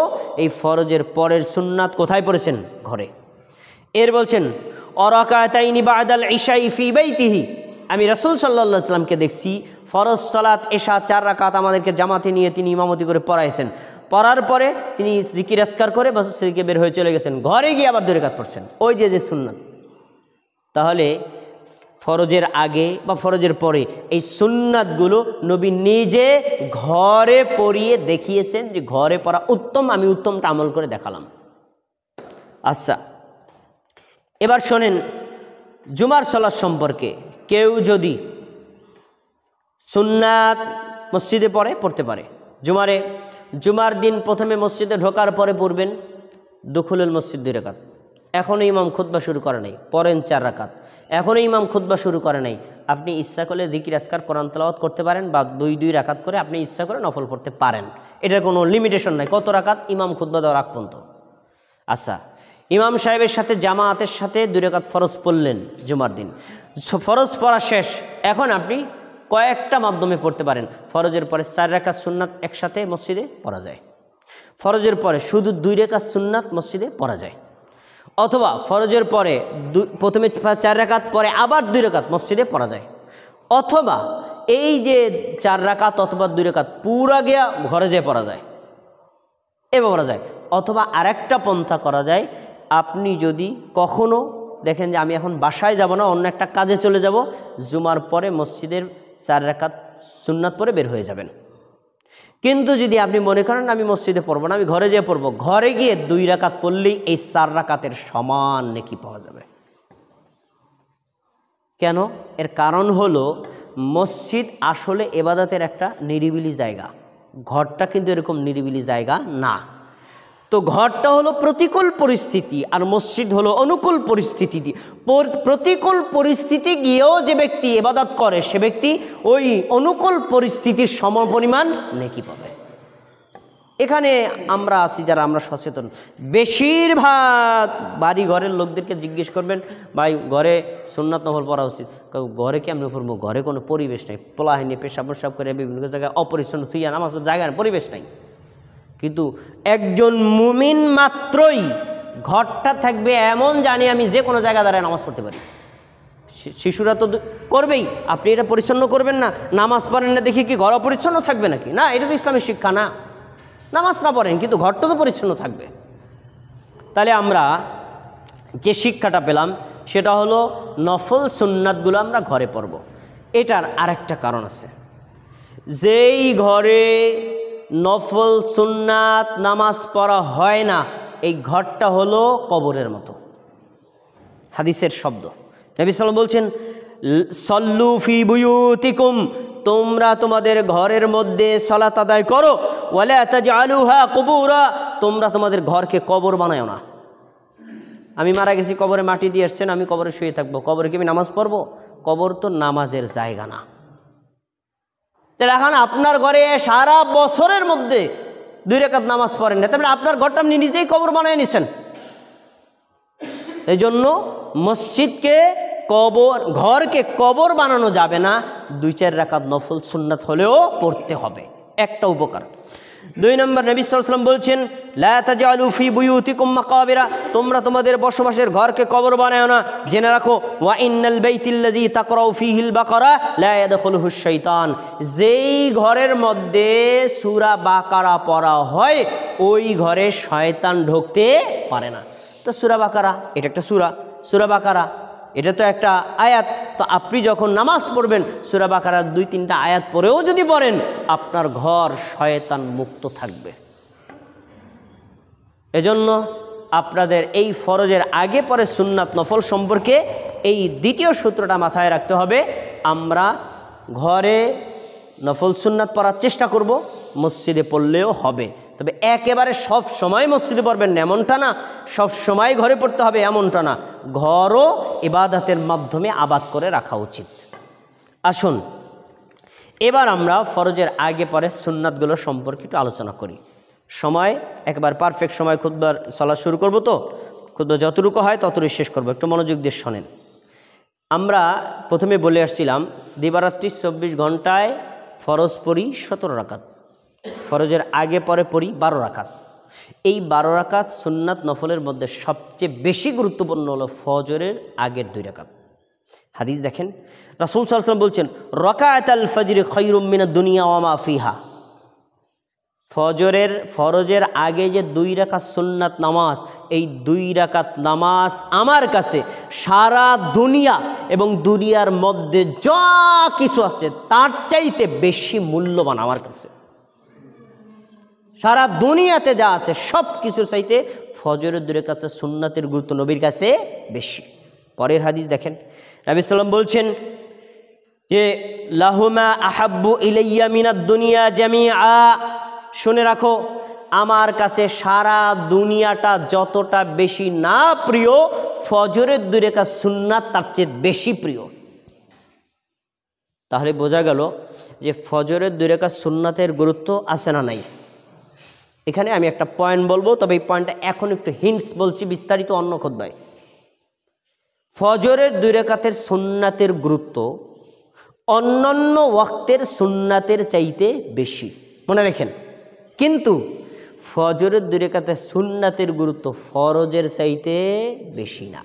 এই ফরজের পরের সুন্নাত কোথায় পড়েছেন? ঘরে। এর বলছেন, রাকাতাইনি বাদাল ইশাই ফি বাইতিহি, আমি রাসূল সাল্লাল্লাহু আলাইহি ওয়াসাল্লামকে দেখছি ফরজ সালাত এশা 4 রাকাত আমাদেরকে জামাতে নিয়ে তিনি ইমামতি করে পড়াইছেন, পড়ার পরে তিনি জিকির আজকার করে মসজিদ থেকে বের হয়ে চলে গেছেন, ঘরে গিয়ে আবার 2 রাকাত পড়ছেন, ওই যে সুন্নাত। তাহলে ফরজের আগে বা ফরজের পরে এই সুন্নাতগুলো নবী নিজে ঘরে পড়িয়ে দেখিয়েছেন যে ঘরে পড়া উত্তম, আমি উত্তমটা আমল করে দেখালাম। আচ্ছা, এবার শোনেন জুমার সালাত সম্পর্কে। কেউ যদি সুন্নাত মসজিদে পড়তে পারে, জুমার দিন প্রথমে মসজিদে ঢোকার পরে পড়বেন দুখুলুল মসজিদ 2 রাকাত। এখনও ইমাম খুতবা শুরু করে নাই, পড়েন 4 রাকাত। এখনও ইমাম খুতবা শুরু করে নাই, আপনি ইচ্ছা করলে জিকির আজকার কোরআন তেলাওয়াত করতে পারেন, বা 2 রাকাত করে আপনি ইচ্ছা করে নফল পড়তে পারেন। এটার কোনো লিমিটেশন নাই, কত রাকাত ইমাম খুতবা দেওয়ার আগ পর্যন্ত। আচ্ছা, ইমাম সাহেবের সাথে জামাতের সাথে 2 রাকাত ফরজ পড়লেন জুমার দিন, ফরজ পড়া শেষ। এখন আপনি কয়েকটা মাধ্যমে পড়তে পারেন। ফরজের পরে 4 রাকাত সুন্নাত একসাথে মসজিদে পড়া যায়, ফরজের পরে শুধু 2 রাকাত সুন্নাত মসজিদে পড়া যায়, অথবা ফরজের পরে প্রথমে 4 রাকাত পরে আবার 2 রাকাত মসজিদে পড়া যায়, অথবা এই যে 4 রাকাত অথবা 2 রাকাত পুরা গিয়া ঘরে যেয়ে পড়া যায়, এভাবে পড়া যায়। অথবা আরেকটা পন্থা করা যায়, আপনি যদি কখনো দেখেন যে আমি এখন বাসায় যাব না, অন্য একটা কাজে চলে যাব, জুমার পরে মসজিদের 4 রাকাত সুন্নাত পরে বের হয়ে যাবেন। কিন্তু যদি আপনি মনে করেন আমি মসজিদে পড়বো না, আমি ঘরে যেয়ে পড়বো, ঘরে গিয়ে 2 রাকাত পড়লেই এই 4 রাকাতের সমান নেকি পাওয়া যাবে। কেন? এর কারণ হলো মসজিদ আসলে ইবাদতের একটা নিরিবিলি জায়গা, ঘরটা কিন্তু এরকম নিরিবিলি জায়গা না। তো ঘরটা হলো প্রতিকূল পরিস্থিতি আর মসজিদ হলো অনুকূল পরিস্থিতি। প্রতিকূল পরিস্থিতি গিয়েও যে ব্যক্তি ইবাদত করে সে ব্যক্তি ওই অনুকূল পরিস্থিতির সমপরিমাণ নেকি পাবে। এখানে আমরা আছি যারা আমরা সচেতন, বেশিরভাগ বাড়ি ঘরের লোকদেরকে জিজ্ঞেস করবেন, ভাই ঘরে সুন্নাত নফল পড়া উচিত, ঘরে কেমন পড়বো, ঘরে কোনো পরিবেশ নেই, পোলাহাইনি পেশাব পেশাব করে বিভিন্ন জায়গায় অপরিচ্ছন্ন থুইয়া নামাজ জায়গার পরিবেশ নাই। কিন্তু একজন মুমিন মাত্রই ঘরটা থাকবে এমন জানি আমি যে কোনো জায়গা দাঁড়ায় নামাজ পড়তে পারি। শিশুরা তো করবেই, আপনি এটা পরিচ্ছন্ন করবেন না, নামাজ পড়েন না দেখি কি ঘর অপরিচ্ছন্ন থাকবে নাকি? না, এটা তো ইসলামের শিক্ষা না। নামাজ না পড়েন কিন্তু ঘরটা তো পরিচ্ছন্ন থাকবে। তাহলে আমরা যে শিক্ষাটা পেলাম সেটা হলো নফল সুন্নাতগুলো আমরা ঘরে পড়ব। এটার আরেকটা কারণ আছে, যেই ঘরে নফল সুন্নাত নামাজ পড়া হয় না এই ঘরটা হলো কবরের মতো। হাদিসের শব্দ, নবী সাল্লাল্লাহু আলাইহি ওয়াসাল্লাম বলছেন, সল্লু ফি বুয়ুতিকুম, তোমরা তোমাদের ঘরের মধ্যে সালাত আদায় করো, ওয়ালা তাজআলুহা কুবুরা, তোমরা তোমাদের ঘরকে কবর বানায়ো না। আমি মারা গেছি, কবরে মাটি দিয়ে আসছেন, আমি কবরে শুয়ে থাকবো, কবরে কি আমি নামাজ পড়বো? কবর তো নামাজের জায়গা না। তাহলে এখন আপনার ঘরে সারা বছরের মধ্যে 2 রাকাত নামাজ পড়েন না, তাহলে আপনার ঘরটা আপনি নিজেই কবর বানিয়ে নিছেন। এই জন্য মসজিদকে ঘরকে কবর বানানো যাবে না, 2-4 রাকাত নফল সুন্নাত হলেও পড়তে হবে। একটা উপকার। 2 নম্বর, নবী সাল্লাল্লাহু আলাইহি ওয়াসাল্লাম বলছেন, লা তাজআলু ফি বুয়ুতিকুম মাকাবিরা, তোমরা তোমাদের বসবাসের ঘরকে কবর বানায়ো না। জেনে রাখো, ওয়া ইন্নাল বাইতিল্লাযী তাকরাউ ফীহিল বাকারা লা ইয়াদখুলুহুশ শাইতান, যেই ঘরের মধ্যে সূরা বাকারা পড়া হয় ওই ঘরে শয়তান ঢুকতে পারে না। তো সূরা বাকারা এটা একটা সূরা বাকারা এটা তো একটা আয়াত। তো আপনি যখন নামাজ পড়বেন সূরা বাকারার 2-3টা আয়াত পড়েও যদি পড়েন আপনার ঘর শয়তান মুক্ত থাকবে। এজন্য আপনাদের এই ফরজের আগে পরে সুন্নাত নফল সম্পর্কে এই দ্বিতীয় সূত্রটা মাথায় রাখতে হবে। আমরা ঘরে নফল সুন্নাত পড়ার চেষ্টা করব, মসজিদে পড়লেও হবে, তবে একেবারে সব সময় মসজিদে পড়বেন না এমনটা না, সব সময় ঘরে পড়তে হবে এমনটা না, ঘরও ইবাদতের মাধ্যমে আবাদ করে রাখা উচিত। আসুন এবার আমরা ফরজের আগে পরে সুন্নাতগুলো সম্পর্কে একটু আলোচনা করি। সময় একেবারে পারফেক্ট সময় খুতবার চলা শুরু করব, তো খুতবা যতটুকু হয় ততটুকু শেষ করব, একটু মনোযোগ দিয়ে শোনেন। আমরা প্রথমে বলে আসছিলাম দিবারাত্রি 24 ঘন্টায় ফরজ পড়ি 17 রাকাত, ফরজের আগে পরে পড়ি 12 রাকাত। এই 12 রাকাত সুন্নাত নফলের মধ্যে সবচেয়ে বেশি গুরুত্বপূর্ণ হলো ফজরের আগের 2 রাকাত। হাদিস দেখেন, রাসূল সাল্লাল্লাহু আলাইহি ওয়াসাল্লাম বলছেন, রাকাতাল ফজর খায়রুম মিনাদ দুনিয়া ওয়া মা ফিহা, ফরজের আগে যে 2 রাকাত সুন্নাত নামাজ, এই 2 রাকাত নামাজ আমার কাছে সারা দুনিয়া এবং দুনিয়ার মধ্যে যা কিছু আছে তার চাইতে বেশি মূল্যবান আমার কাছে। সারা দুনিয়াতে যা আছে সব কিছুর চাইতে ফজরের 2 রাকাত সুন্নাতের গুরুত্ব নবীর কাছে বেশি। পরের হাদিস দেখেন, নবী সাল্লাল্লাহু আলাইহি ওয়াসাল্লাম বলছেন যে লাহুমা আহাব্বু ইলাইয়া মিনাদ দুনিয়া জামিআ, শুনে রাখো আমার কাছে সারা দুনিয়াটা যতটা বেশি না প্রিয়, ফজরের 2 রাকাত সুন্নাত তার চেয়ে বেশি প্রিয়। তাহলে বোঝা গেল যে ফজরের 2 রাকাত সুন্নাতের গুরুত্ব আছে না নাই? এখানে আমি একটা পয়েন্ট বলবো, তবে এই পয়েন্টটা এখন একটু হিন্টস বলছি, বিস্তারিত অন্য খুতবায়। ফজরের 2 রাকাতের সুন্নাতের গুরুত্ব অন্যান্য ওয়াক্তের সুন্নাতের চাইতে বেশি, মনে রাখেন। কিন্তু ফজরের 2 রাকাতের সুন্নাতের গুরুত্ব ফরজের চাইতে বেশি না।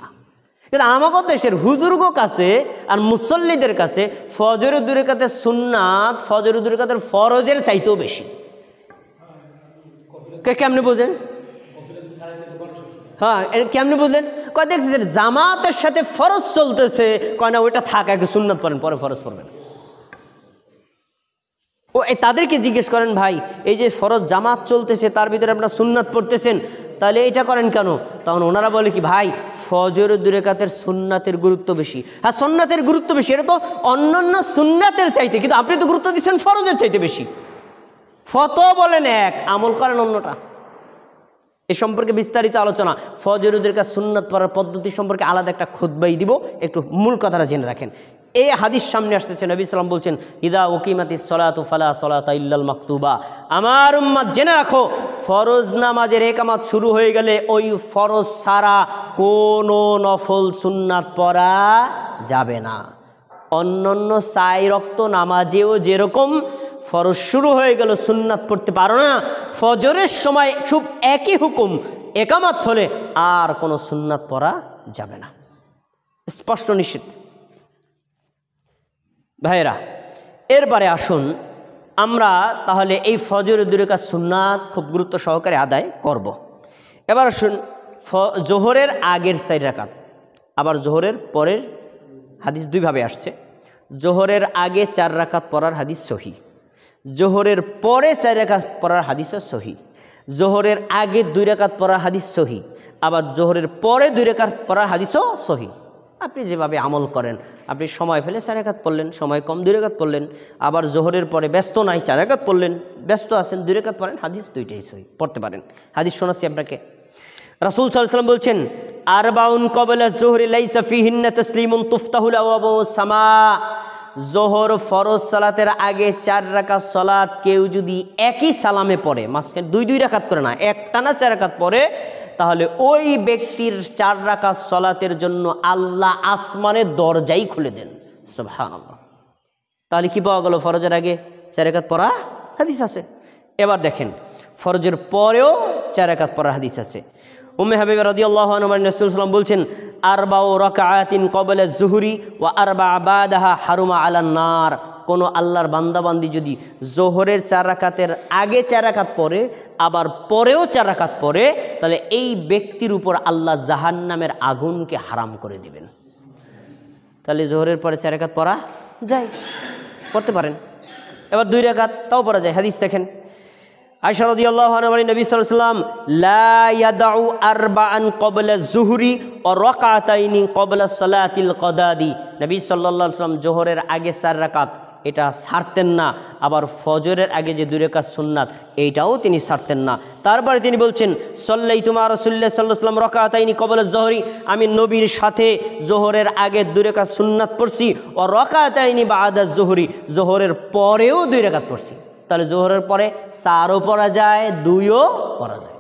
কিন্তু আমাদের দেশের হুজুরগো কাছে আর মুসল্লিদের কাছে ফজরের 2 রাকাতের সুন্নাত ফজরের 2 রাকাতের ফরজের চাইতেও বেশি। কেমনে বোঝেন? হ্যাঁ, কেমনে বুঝলেন? কয় দেখছেন জামাতের সাথে ফরজ চলতেছে, কয় না ওইটা থাক, আগে সুন্নাত পড়েন, পরে ফরজ পড়বেন। ও তাদেরকে জিজ্ঞেস করেন, ভাই এই যে ফরজ জামাত চলতেছে তার ভিতরে আপনারা সুন্নাত পড়তেছেন, তাহলে এটা করেন কেন? তখন ওনারা বলে কি, ভাই ফজরের 2 রাকাতের সুন্নাতের গুরুত্ব বেশি। হ্যাঁ, সুন্নাতের গুরুত্ব বেশি, এটা তো অন্যান্য সুন্নাতের চাইতে, কিন্তু আপনি তো গুরুত্ব দিচ্ছেন ফরজের চাইতে বেশি। ফতোয়া বলেন এক, আমল করেন অন্যটা। এ সম্পর্কে বিস্তারিত আলোচনা, ফজরের 2 রাকাত সুন্নাত পড়ার পদ্ধতি সম্পর্কে আলাদা একটা খুতবাই দিব। একটু মূল কথাটা জেনে রাখেন। এই হাদিস সামনে আসতেছে, নবী সাল্লাম বলছেন, ইদা উকিমাতিস সলাতু ফালা সলাতা ইল্লাল মাকতুবা। আমার উম্মত জেনে রাখো, ফরজ নামাজের একামত শুরু হয়ে গেলে ওই ফরজ ছাড়া কোনো নফল সুন্নাত পড়া যাবে না। অন্যান্য 4 ওয়াক্ত নামাজেও যেরকম ফরজ শুরু হয়ে গেল সুন্নাত পড়তে পারো না, ফজরের সময় খুব একই হুকুম, একামত হলে আর কোনো সুন্নাত পড়া যাবে না, স্পষ্ট নিষেধ। ভাইরা, এরপরে আসুন আমরা তাহলে এই ফজরের 2 রাকাত সুন্নাত খুব গুরুত্ব সহকারে আদায় করব। এবার আসুন জোহরের আগের 4 রাকাত, আবার জোহরের পরের হাদিস দুইভাবে আসছে। জোহরের আগে 4 রাকাত পড়ার হাদিস সহি, জোহরের পরে 4 রাকাত পড়ার হাদিসও সহি। জোহরের আগে 2 রাকাত পড়ার হাদিস সহি, আবার জোহরের পরে 2 রাকাত পড়ার হাদিসও সহি। আপনি যেভাবে আমল করেন, আপনি সময় ফেলে 4 রাকাত পড়লেন, সময় কম 2 রাকাত পড়লেন, আবার জোহরের পরে ব্যস্ত নাই 4 রাকাত পড়লেন, ব্যস্ত আছেন 2 রাকাত পড়েন, হাদিস দুইটাই সহি, পড়তে পারেন। হাদিস শোনাচ্ছি আপনাকে। রাসূল সাল্লাল্লাহু আলাইহি ওয়াসাল্লাম বলছেন, আরবাউন ক্বাবলা যুহরি লাইসা ফিহিন্না তাসলিমুন তুফতাহুল আবওয়াবুস সামা। জোহর ফরজ সালাতের আগে 4 রাকাত সালাত কেউ যদি একই সালামে পড়ে, মাঝখানে 2 রাকাত করে না, একটানা 4 রাকাত পড়ে, তাহলে ওই ব্যক্তির 4 রাকাত সালাতের জন্য আল্লাহ আসমানের দরজাই খুলে দেন। সুবহানাল্লাহ। তাহলে কি পাওয়া গেল? ফরজের আগে 4 রাকাত পড়া হাদিস আছে। এবার দেখেন, ফরজের পরেও 4 রাকাত পড়ার হাদিস আছে। উম্মে হাবিবা রাদিয়াল্লাহু আনহা রাসূল সাল্লাল্লাহু আলাইহি ওয়াসাল্লাম বলছেন, আরবাউ রাকাআতিন ক্বাবলা যুহরি ওয়া আরবা বাদাহা হারুমা আলান নার। কোনো আল্লাহর বান্দাবান্দি যদি জোহরের 4 রাকাতের আগে 4 রাকাত পড়ে, আবার পরেও 4 রাকাত পড়ে, তাহলে এই ব্যক্তির উপর আল্লাহ জাহান্নামের আগুনকে হারাম করে দিবেন। তাহলে জোহরের পরে 4 রাকাত পড়া যায়, পড়তে পারেন। এবার 2 রাকাত তাও পড়া যায়। হাদিস দেখেন, আয়েশা রাদিয়াল্লাহু আনহা বলেন, নবী সাল্লাল্লাহু আলাইহি ওয়াসাল্লাম লা ইয়াদাউ আরবাআন ক্বাবলা যুহরি ওয়া রাকাতাইনি ক্বাবলা সালাতিল কদাদি। নবী সাল্লাল্লাহু আলাইহি ওয়াসাল্লাম জোহরের আগে 4 রাকাত এটা ছাড়তেন না, আবার ফজরের আগে যে 2 রাকাত সুন্নাত এইটাও তিনি ছাড়তেন না। তারপরে তিনি বলছেন, সাল্লাইতু মা রাসূলিল্লাহ সাল্লাল্লাহু আলাইহি ওয়াসাল্লাম রাকাতাইনি ক্বাবলা যুহরি। আমি নবীর সাথে জোহরের আগে 2 রাকাত সুন্নাত পড়ছি, ও রাকাতাইনি বাদা যুহরি, জোহরের পরেও 2 রাকাত পড়ছি। তাহলে জোহরের পরে 4ও পড়া যায়, 2ও পড়া যায়,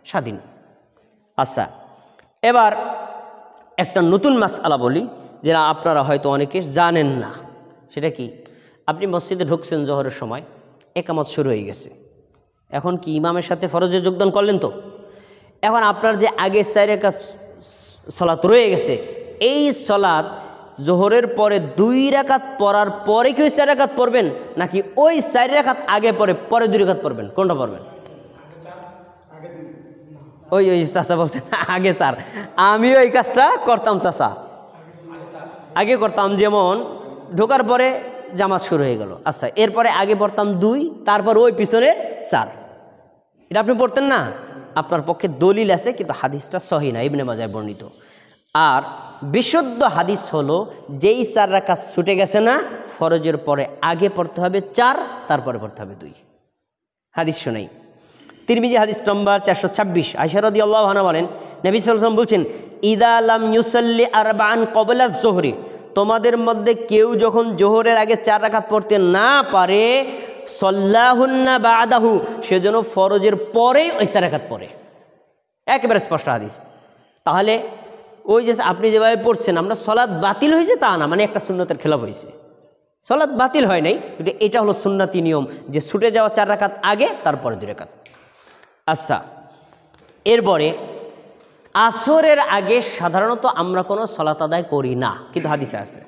স্বাধীন। আচ্ছা, এবার একটা নতুন মাসআলা বলি, যেটা আপনারা হয়তো অনেকে জানেন না। সেটা কি? আপনি মসজিদে ঢুকছেন জোহরের সময়, একামত শুরু হয়ে গেছে। এখন কি ইমামের সাথে ফরজে যোগদান করলেন? তো এখন আপনার যে আগে 4 রাকাত সালাত রয়ে গেছে, এই সালাত জোহরের পরে 2 রাকাত পড়ার পরে কি ওই 4 রাকাত পড়বেন, নাকি ওই 4 রাকাত আগে পরে 2 রাকাত পড়বেন? কোনটা পড়বেন? ওই চাচা বলছেন আগে 4। আমিও এই কাজটা করতাম চাচা, আগে করতাম। যেমন ঢোকার পরে জামাত শুরু হয়ে গেল, আচ্ছা এরপরে আগে পড়তাম 2, তারপর ওই পিছনে 4। এটা আপনি পড়তেন না? আপনার পক্ষে দলিল আছে, কিন্তু হাদিসটা সহিহ না, ইবনে মাজাহ বর্ণিত। আর বিশুদ্ধ হাদিস হলো, যেই 4 রাকাত ছুটে গেছে না, ফরজের পরে আগে পড়তে হবে 4, তারপরে পড়তে হবে 2। হাদিস শোনাই, তিরমিজি হাদিস নম্বর 426। আয়েশা রাদিয়াল্লাহু আনহা বলেন, নবী সাল্লাল্লাহু আলাইহি ওয়াসাল্লাম বলছেন, ইদা লাম ইউসাল্লি আরবাআন ক্বাবলা যুহরি, তোমাদের মধ্যে কেউ যখন জোহরের আগে 4 রাকাত পড়তে না পারে, সল্লাহুন্না বাদাহু, সেজন্য ফরজের পরেই ওই 4 রাকাত পড়ে। একেবারে স্পষ্ট হাদিস। তাহলে ওই যে আপনি যেভাবে পড়ছেন, আমরা সলাৎ বাতিল হয়েছে তা না, মানে একটা সুন্নতের খেলাফ হয়েছে, সলাৎ বাতিল হয় নাই, কিন্তু এটা হলো সুন্নতি নিয়ম যে ছুটে যাওয়া 4 রাকাত আগে, তারপরে 2 রাকাত। আচ্ছা, এরপরে আসরের আগে সাধারণত আমরা কোনো সলাত আদায় করি না, কিন্তু হাদিসে আছে।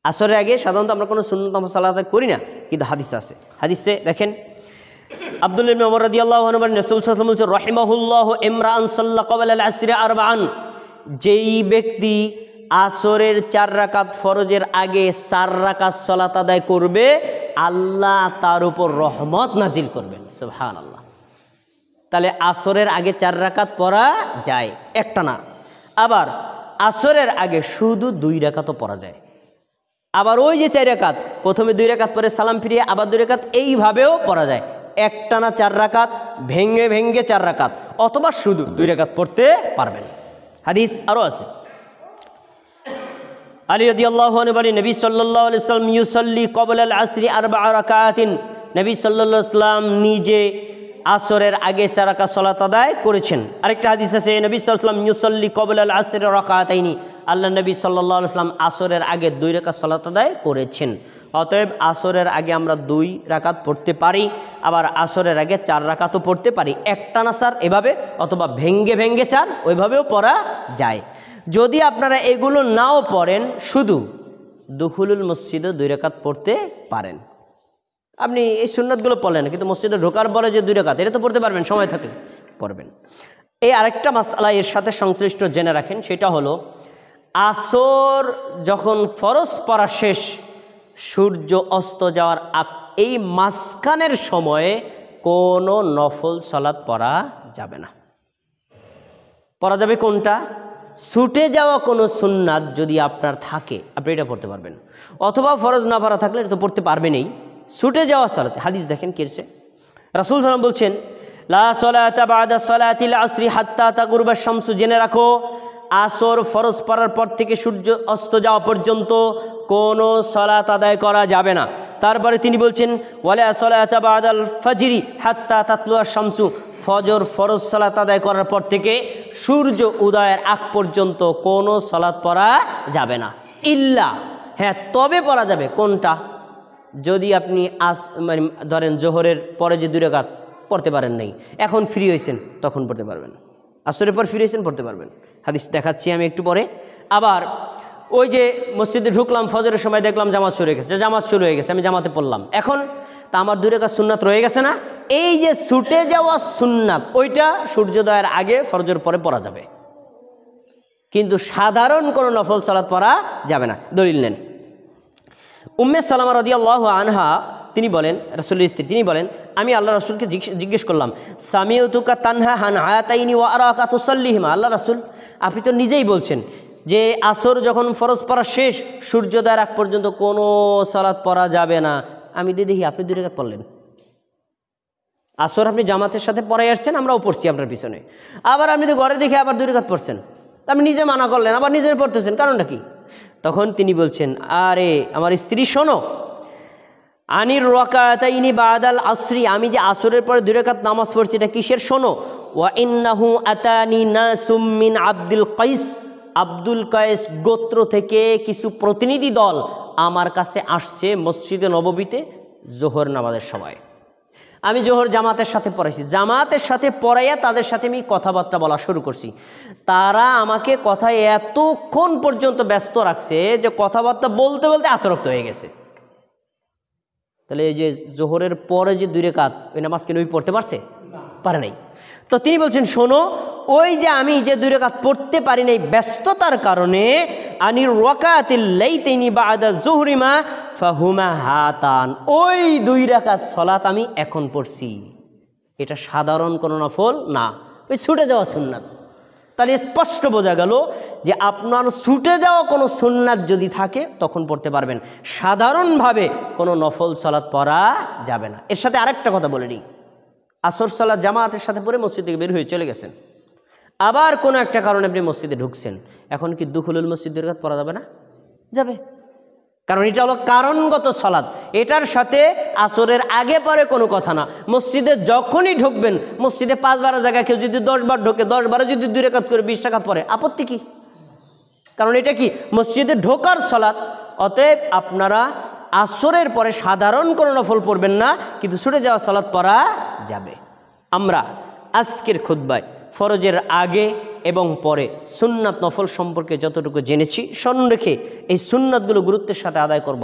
আসরের আগে সাধারণত আমরা কোনো সুন্নত সালাত আদায় করি না, কিন্তু হাদিসে আছে। হাদিসে দেখেন, আব্দুল্লাহ ইবনে ওমর রাদিয়াল্লাহু আনহু বলেন, রাসূল সাল্লাল্লাহু আলাইহি ওয়াসাল্লাম বলেন, রাহিমাহুল্লাহু ইমরাআন সাল্লা ক্বাবলা আল আসরি আরবাআন, যেই ব্যক্তি আসরের 4 রাকাত ফরজের আগে 4 রাকাত সালাত আদায় করবে, আল্লাহ তার উপর রহমত নাজিল করবেন। সুবহানাল্লাহ। তাহলে আসরের আগে 4 রাকাত পড়া যায়, একটা না। আবার আসরের আগে শুধু 2 রাকাতও পড়া যায়। আবার ওই যে 4 রাকাত, প্রথমে 2 রাকাত পরে সালাম ফিরিয়ে আবার 2 রাকাত, এইভাবেও পড়া যায়। একটানা 4 রাকাত, ভেঙ্গে ভেঙ্গে 4 রাকাত, অথবা শুধু 2 রাকাত পড়তে পারবেন। হাদিস আরও আছে। আলী রাদিয়াল্লাহু আনহু বলেন, নবী সাল্লাল্লাহু আলাইহি ওয়াসাল্লাম ইউসাল্লি ক্বাবলা আল আসরি 4 রাকাতিন, নবী সাল্লাল্লাহু আলাইহি ওয়াসাল্লাম নিজে আসরের আগে 4 রাকাত সালাত আদায় করেছেন। আরেকটা হাদিস আছে, নবী সাল্লাল্লাহু আলাইহি ওয়াসাল্লাম ইউসাল্লি ক্বাবলা আল আসরি রাকাতাইনি, আল্লাহ নবী সাল্লাল্লাহু আলাইহি ওয়াসাল্লাম আসরের আগে 2 রাকাত সালাত আদায় করেছেন। অতএব আসরের আগে আমরা 2 রাকাত পড়তে পারি, আবার আসরের আগে 4 রাকাতও পড়তে পারি, একটানা 4 এভাবে, অথবা ভেঙ্গে ভেঙ্গে 4 ওইভাবেও পড়া যায়। যদি আপনারা এগুলো নাও পড়েন, শুধু দুখুলুল মসজিদে 2 রাকাত পড়তে পারেন। আপনি এই সুন্নতগুলো পড়লেন, কিন্তু মসজিদে ঢোকার পরে যে 2 রাকাত, এটা তো পড়তে পারবেন, সময় থাকলে পড়বেন। এই আরেকটা মাসআলা এর সাথে সংশ্লিষ্ট জেনে রাখেন, সেটা হলো আসর যখন ফরজ পড়া শেষ, সূর্য অস্ত যাওয়ার এই মাঝখানের সময়ে কোনো নফল সালাত পড়া যাবে না। পড়া যাবে কোনটা? ছুটে যাওয়া কোনো সুন্নাত যদি আপনার থাকে, আপনি এটা পড়তে পারবেন, অথবা ফরজ না পড়া থাকলে এটা তো পড়তে পারবেনই। ছুটে যাওয়া সালাতে হাদিস দেখেন কি আছে, রাসূল সাল্লাল্লাহু আলাইহি ওয়াসাল্লাম বলছেন, লা সালাতা বা'দা সালাতিল আসরি হাত্তা তাগুরবা শামসু, জেনে রাখো আসর ফরজ পড়ার পর থেকে সূর্য অস্ত যাওয়া পর্যন্ত কোনো সালাত আদায় করা যাবে না। তারপরে তিনি বলছেন, ওয়ালা সালাতা বা'দাল ফাজরি হাত্তা তাতলুয়া শামসু, ফজর ফরজ সালাত আদায় করার পর থেকে সূর্য উদয়ের আগ পর্যন্ত কোনো সালাত পড়া যাবে না। ইল্লা, হ্যাঁ তবে পড়া যাবে কোনটা? যদি আপনি মানে ধরেন জোহরের পরে যে 2 রাকাত পড়তে পারেন নাই, এখন ফ্রি হয়েছেন, তখন পড়তে পারবেন। আসরের পর ফ্রি হয়েছেন, পড়তে পারবেন। হাদিস দেখাচ্ছি আমি একটু পরে। আবার ওই যে মসজিদে ঢুকলাম, ফজরের সময় দেখলাম জামাত শুরু হয়ে গেছে, জামাত শুরু হয়ে গেছে, আমি জামাতে পড়লাম, এখন তা আমার 2 রাকাত সুন্নাত রয়ে গেছে না? এই যে ছুটে যাওয়া সুন্নাত, ওইটা সূর্যোদয়ের আগে ফজরের পরে পড়া যাবে, কিন্তু সাধারণ কোনো নফল সালাত পড়া যাবে না। দলিল নেন, উম্মে সালামা রাদিয়াল্লাহু আনহা তিনি বলেন, রাসূলের স্ত্রী, তিনি বলেন, আমি আল্লাহ রাসূলকে জিজ্ঞেস করলাম, সামিউতুকা তানহা আন হাতাইনি ওয়া আরাকা তুসাল্লিহিমা, আল্লাহ রাসূল আপনি তো নিজেই বলছেন যে আসর যখন ফরজ পড়া শেষ, সূর্যোদয়ের আগ পর্যন্ত কোনো সালাত পড়া যাবে না, আমি দেখি আপনি 2 রাকাত পড়লেন। আসর আপনি জামাতের সাথে পড়াই আসছেন, আমরাও পড়ছি আপনার পিছনে, আবার আপনি তো ঘরে দেখে আবার 2 রাকাত পড়ছেন, আপনি নিজে মানা করলেন, আবার নিজের পড়তেছেন, কারণটা কি? তখন তিনি বলছেন, আরে আমার স্ত্রী শোনো, আনির রাকাতাইনি বাদাল আসরি, আমি যে আসরের পরে 2 রাকাত নামাজ পড়ছি, এটা কিসের শোনো? ওয়া ইন্নাহু আতানি নাসুম মিন আব্দুল কাইস, আব্দুল কায়েস গোত্র থেকে কিছু প্রতিনিধি দল আমার কাছে আসছে মসজিদে নববীতে জোহর নামাজের সময়। আমি জোহর জামাতের সাথে পড়াইছি, জামাতের সাথে পড়াইয়া তাদের সাথে আমি কথাবার্তা বলা শুরু করছি, তারা আমাকে কথায় এতক্ষণ পর্যন্ত ব্যস্ত রাখছে যে কথাবার্তা বলতে বলতে আসরক্ত হয়ে গেছে। তাহলে এই যে জোহরের পরে যে 2 রাকাত, ওই নামাজ কি নবী পড়তে পারছে? পারে নাই। তো তিনি বলছেন, শোনো, ওই যে আমি যে 2 রাকাত পড়তে পারি নাই ব্যস্ততার কারণে, আনির রাকাতিল লাইতাইনি বাদা যুহরিমা ফাহুমা হাতান, ওই 2 রাকাত সালাত আমি এখন পড়ছি, এটা সাধারণ কোনো নফল না, ওই ছুটে যাওয়া সুন্নাত। তাহলে স্পষ্ট বোঝা গেল যে আপনার ছুটে যাওয়া কোনো সুন্নাত যদি থাকে তখন পড়তে পারবেন, সাধারণভাবে কোনো নফল সালাত পড়া যাবে না। এর সাথে আরেকটা কথা বলে নিই, আসর সালাত জামাতের সাথে পড়ে মসজিদ থেকে বের হয়ে চলে গেছেন, আবার কোনো একটা কারণে আপনি মসজিদে ঢুকছেন, এখন কি দুখুলুল মসজিদ 2 রাকাত পড়া যাবে না? যাবে। কারণ এটা হলো কারণগত সালাত, এটার সাথে আসরের আগে পরে কোনো কথা না। মসজিদে যখনই ঢুকবেন, মসজিদে 5-12 জায়গায় কেউ যদি 10 বার ঢোকে, 10 বারে যদি 2 রাকাত করে 20 রাকাত পড়ে, আপত্তি কি? কারণ এটা কি মসজিদে ঢোকার সালাত। অতএব আপনারা আসরের পরে সাধারণ কোনো নফল পড়বেন না, কিন্তু ছুটে যাওয়া সালাত পড়া যাবে। আমরা আজকের খুতবায় ফরজের আগে এবং পরে সুন্নাত নফল সম্পর্কে যতটুকু জেনেছি, স্মরণ রেখে এই সুন্নাতগুলো গুরুত্বের সাথে আদায় করব।